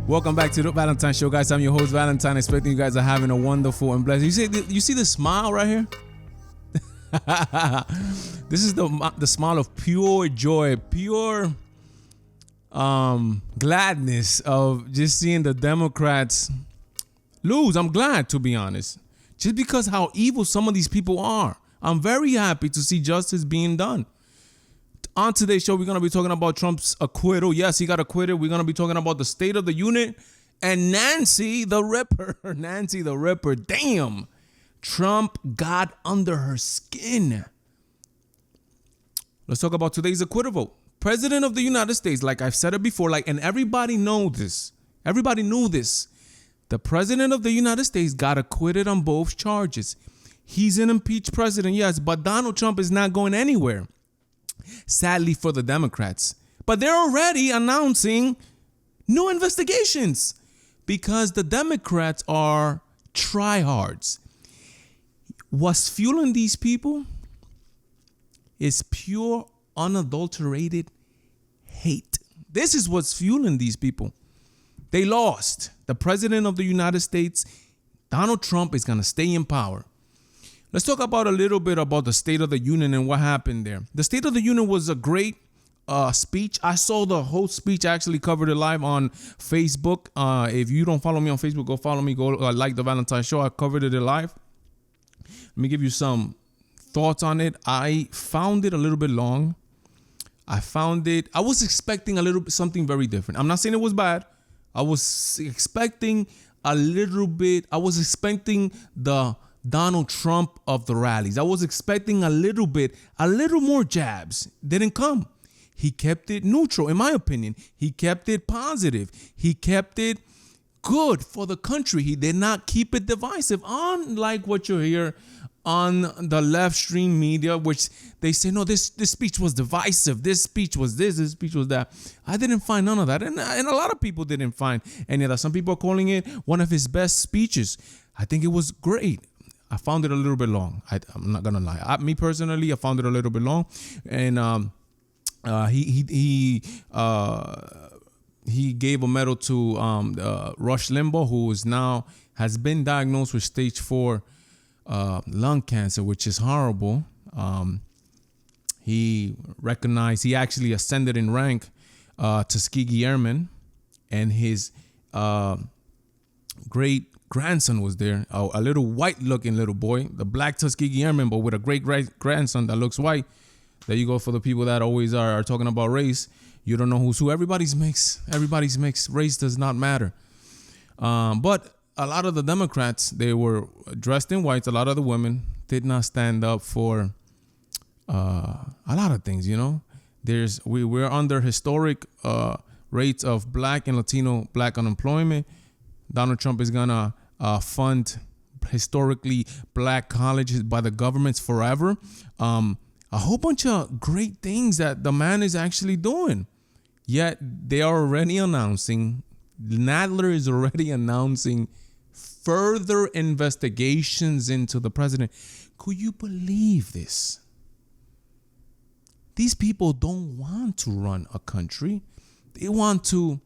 Welcome back to the Valentine Show, guys. I'm your host, Valentine. Expecting you guys are having a wonderful and blessed. You see the smile right here? This is the smile of pure joy, pure gladness of just seeing the Democrats lose. I'm glad, to be honest, just because how evil some of these people are. I'm very happy to see justice being done. On today's show, we're going to be talking about Trump's acquittal. Yes, he got acquitted. We're going to be talking about the State of the Union and Nancy the Ripper. Nancy the Ripper. Damn. Trump got under her skin. Let's talk about today's acquittal vote. President of the United States, like I've said it before, and everybody knows this. Everybody knew this. The President of the United States got acquitted on both charges. He's an impeached president, yes, but Donald Trump is not going anywhere. Sadly for the Democrats. But they're already announcing new investigations because the Democrats are tryhards. What's fueling these people is pure, unadulterated hate. This is what's fueling these people. They lost. The President of the United States, Donald Trump, is going to stay in power. Let's talk about a little bit about the State of the Union and what happened there. The State of the Union was a great speech. I saw the whole speech. I actually covered it live on Facebook. If you don't follow me on Facebook, go follow me. Go like the Valentine Show. I covered it live. Let me give you some thoughts on it. I found it a little bit long. I was expecting something very different. I'm not saying it was bad. I was expecting the Donald Trump of the rallies. I was expecting a little more jabs. Didn't come. He kept it neutral, in my opinion. He kept it positive. He kept it good for the country. He did not keep it divisive, unlike what you hear on the left stream media, which they say, no, this speech was divisive. This speech was this speech was that. I didn't find none of that. And a lot of people didn't find any of that. Some people are calling it one of his best speeches. I think it was great. I found it a little bit long. I'm not gonna lie. Me personally, I found it a little bit long, and he gave a medal to Rush Limbaugh, who has been diagnosed with stage 4 lung cancer, which is horrible. He actually ascended in rank to Tuskegee Airman, and his great grandson was there, a little white-looking little boy, the black Tuskegee Airman, but with a great grandson that looks white. There you go for the people that always are talking about race. You don't know who's who. Everybody's mixed. Race does not matter. But a lot of the Democrats, they were dressed in whites. A lot of the women did not stand up for a lot of things. You know, we're under historic rates of black and Latino black unemployment. Donald Trump is gonna fund historically black colleges by the governments forever. A whole bunch of great things that the man is actually doing. Yet they are already announcing, Nadler is already announcing further investigations into the president. Could you believe this? These people don't want to run a country. They want to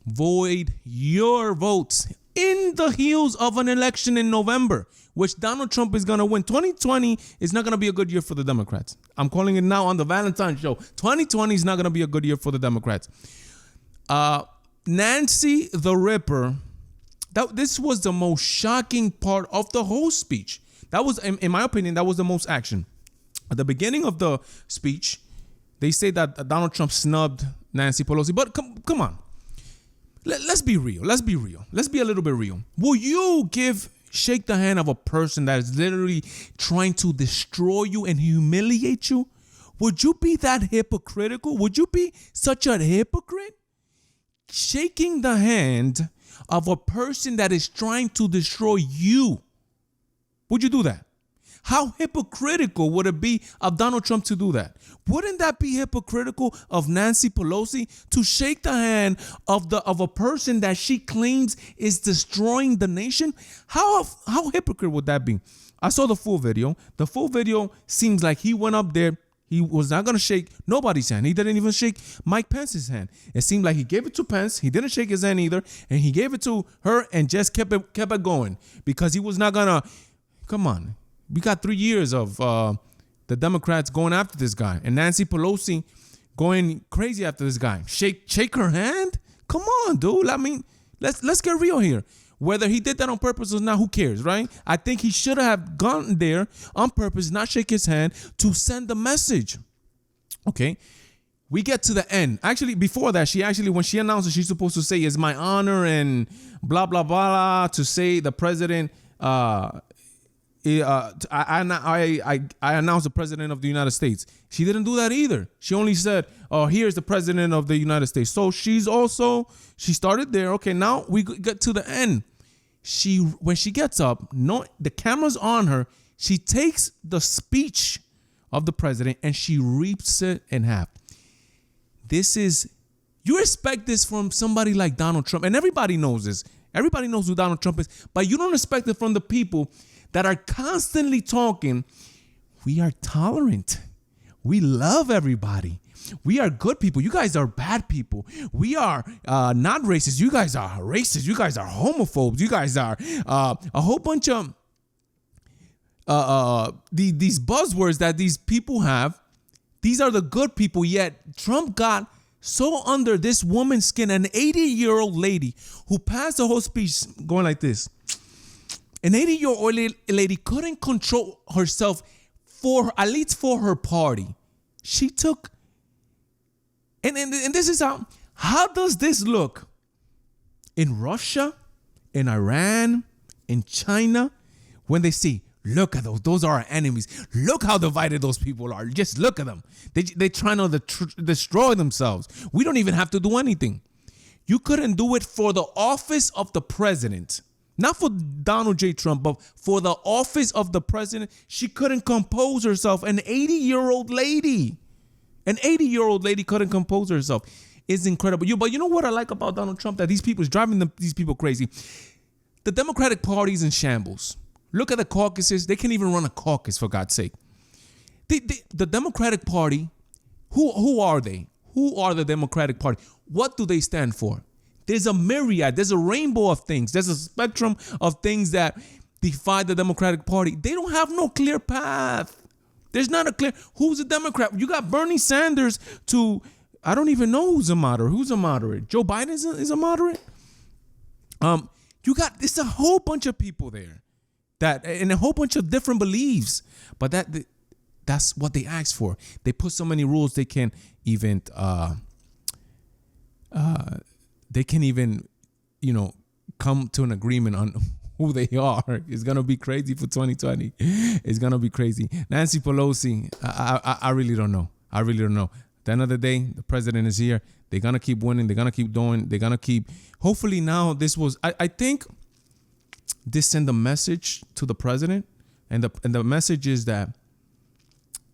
void your votes in the heels of an election in November, which Donald Trump is going to win. 2020 is not going to be a good year for the Democrats. I'm calling it now on the Valentine Show. 2020 is not going to be a good year for the Democrats. Nancy the Ripper, this was the most shocking part of the whole speech. That was, in my opinion, that was the most action. At the beginning of the speech, they say that Donald Trump snubbed Nancy Pelosi. But come on. Let's be real. Let's be a little bit real. Will you shake the hand of a person that is literally trying to destroy you and humiliate you? Would you be that hypocritical? Would you be such a hypocrite? Shaking the hand of a person that is trying to destroy you. Would you do that? How hypocritical would it be of Donald Trump to do that? Wouldn't that be hypocritical of Nancy Pelosi to shake the hand of a person that she claims is destroying the nation? How hypocrite would that be? I saw the full video. The full video seems like he went up there, He was not going to shake nobody's hand. He didn't even shake Mike Pence's hand. It seemed like he gave it to Pence. He didn't shake his hand either. And he gave it to her and just kept it going because he was not going to. Come on. We got 3 years of the Democrats going after this guy and Nancy Pelosi going crazy after this guy. Shake her hand? Come on, dude. I mean, let's get real here. Whether he did that on purpose or not, who cares, right? I think he should have gone there on purpose, not shake his hand, to send the message. Okay? We get to the end. Actually, before that, when she announced it, she's supposed to say, it's my honor and blah, blah, blah, to say the president, I announced the president of the United States. She didn't do that either. She only said, oh, here's the president of the United States. So she started there. Okay, now we get to the end. When she gets up, the camera's on her. She takes the speech of the president and she rips it in half. You expect this from somebody like Donald Trump, and everybody knows this. Everybody knows who Donald Trump is, but you don't expect it from the people that are constantly talking. We are tolerant. We love everybody. We are good people. You guys are bad people. We are not racist. You guys are racist. You guys are homophobes. You guys are a whole bunch of these buzzwords that these people have. These are the good people. Yet Trump got so under this woman's skin, an 80-year-old lady who passed the whole speech going like this. An 80-year-old lady couldn't control herself at least for her party. She took, and this is how does this look in Russia, in Iran, in China, when they see, look at those are our enemies. Look how divided those people are. Just look at them. They trying to destroy themselves. We don't even have to do anything. You couldn't do it for the office of the president. Not for Donald J. Trump, but for the office of the president. She couldn't compose herself. An 80-year-old lady. An 80-year-old lady couldn't compose herself. It's incredible. But you know what I like about Donald Trump? That these people is driving these people crazy. The Democratic Party is in shambles. Look at the caucuses. They can't even run a caucus, for God's sake. The Democratic Party, who are they? Who are the Democratic Party? What do they stand for? There's a myriad, there's a rainbow of things. There's a spectrum of things that defy the Democratic Party. They don't have no clear path. There's not a clear, who's a Democrat? You got Bernie Sanders I don't even know who's a moderate. Who's a moderate? Joe Biden is a moderate? It's a whole bunch of people there and a whole bunch of different beliefs. But that's what they asked for. They put so many rules they can't even come to an agreement on who they are. It's going to be crazy for 2020. It's going to be crazy. Nancy Pelosi, I really don't know. I really don't know. At the end of the day, the president is here. They're going to keep winning. They're going to keep doing. They're going to keep. Hopefully now I think this sent a message to the president. And the message is that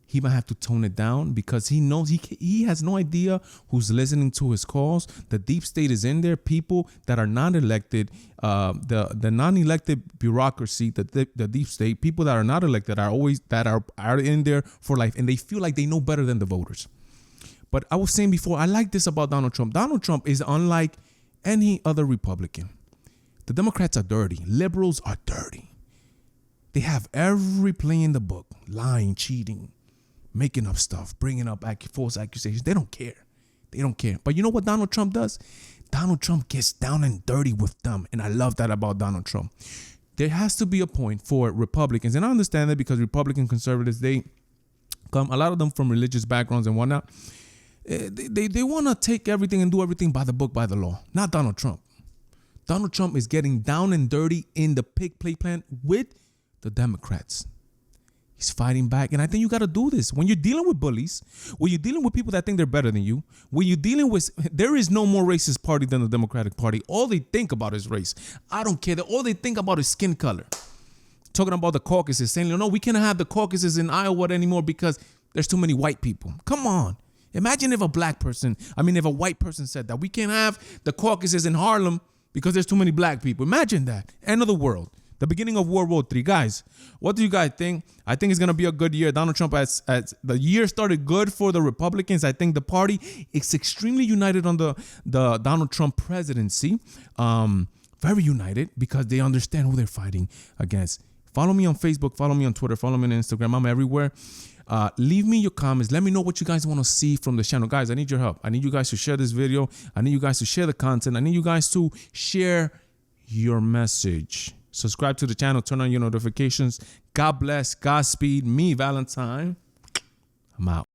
he might have to tone it down because he knows he has no idea who's listening to his calls. The deep state is in there. People that are not elected, the non-elected bureaucracy, the deep state, people that are not elected are in there for life, and they feel like they know better than the voters. But I was saying before, I like this about Donald Trump. Donald Trump is unlike any other Republican. The Democrats are dirty. Liberals are dirty. They have every play in the book: lying, cheating, making up stuff, bringing up false accusations. They don't care. They don't care. But you know what Donald Trump does? Donald Trump gets down and dirty with them. And I love that about Donald Trump. There has to be a point for Republicans. And I understand that because Republican conservatives, they come, a lot of them from religious backgrounds and whatnot. They want to take everything and do everything by the book, by the law. Not Donald Trump. Donald Trump is getting down and dirty in the pig play plan with the Democrats. He's fighting back. And I think you got to do this. When you're dealing with bullies, when you're dealing with people that think they're better than you, when you're dealing with, there is no more racist party than the Democratic Party. All they think about is race. I don't care. All they think about is skin color. Talking about the caucuses, saying, no, we can't have the caucuses in Iowa anymore because there's too many white people. Come on. Imagine if a white person said that. We can't have the caucuses in Harlem because there's too many black people. Imagine that. End of the world. The beginning of World War III. Guys, what do you guys think? I think it's going to be a good year. Donald Trump, as the year started good for the Republicans, I think the party is extremely united on the Donald Trump presidency. Very united because they understand who they're fighting against. Follow me on Facebook. Follow me on Twitter. Follow me on Instagram. I'm everywhere. Leave me your comments. Let me know what you guys want to see from the channel. Guys, I need your help. I need you guys to share this video. I need you guys to share the content. I need you guys to share your message. Subscribe to the channel. Turn on your notifications. God bless. Godspeed. Me, Valentine. I'm out.